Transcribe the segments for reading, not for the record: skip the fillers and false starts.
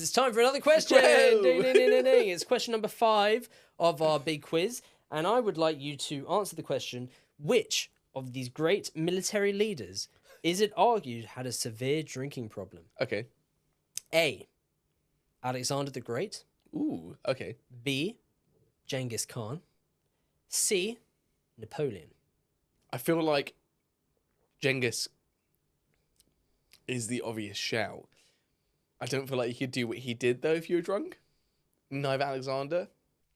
It's time for another question. Ding, ding, ding, ding, ding. It's question number 5 of our big quiz. And I would like you to answer the question, which of these great military leaders is it argued had a severe drinking problem? Okay. A, Alexander the Great. Ooh, okay. B, Genghis Khan. C, Napoleon. I feel like Genghis is the obvious shout. I don't feel like you could do what he did, though, if you were drunk. Neither Alexander.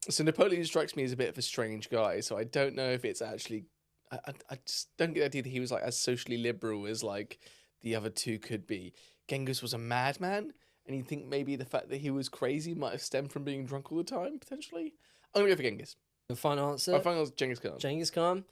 So Napoleon strikes me as a bit of a strange guy, so I don't know if it's actually... I just don't get the idea that he was like as socially liberal as like the other two could be. Genghis was a madman, and you think maybe the fact that he was crazy might have stemmed from being drunk all the time, potentially? I'm going to go for Genghis. The final answer? My final answer is Genghis Khan. Genghis Khan?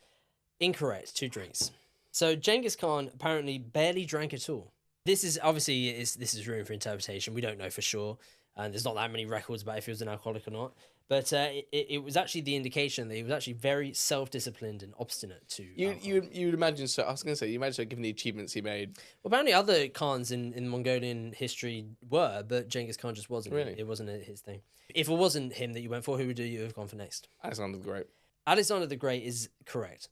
Incorrect. 2 drinks. So Genghis Khan apparently barely drank at all. This is obviously this is room for interpretation. We don't know for sure, and there's not that many records about if he was an alcoholic or not. But it was actually the indication that he was actually very self-disciplined and obstinate to. You'd imagine so. I was going to say, you imagine so, given the achievements he made. Well, apparently other Khans in Mongolian history were, but Genghis Khan just wasn't. Really? It wasn't his thing. If it wasn't him that you went for, who would you have gone for next? Alexander the Great. Alexander the Great is correct.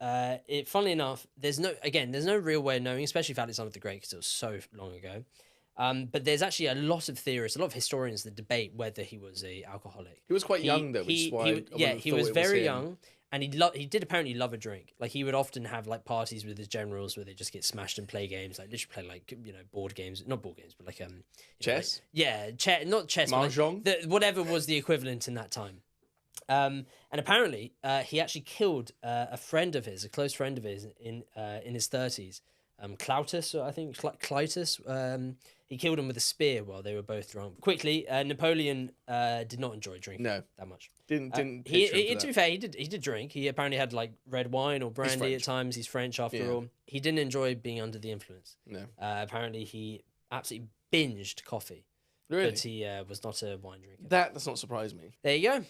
Funnily enough, there's no real way of knowing, especially for Alexander the Great, because it was so long ago. But there's actually a lot of theorists, a lot of historians that debate whether he was a alcoholic. He was quite young, though, which is why he was very young, and he did apparently love a drink. Like, he would often have like parties with his generals where they just get smashed and play games, like literally play like board games, not board games, but like chess. Not chess, mahjong, but whatever was the equivalent in that time. And apparently, he actually killed a close friend of his in his 30s. Cloutus, I think, Clitus. He killed him with a spear while they were both drunk. Quickly, Napoleon did not enjoy drinking that much. Didn't. To be fair, he did drink. He apparently had like red wine or brandy at times. He's French after all. He didn't enjoy being under the influence. No. Apparently, he absolutely binged coffee. Really? But he was not a wine drinker. That does not surprise me. There you go.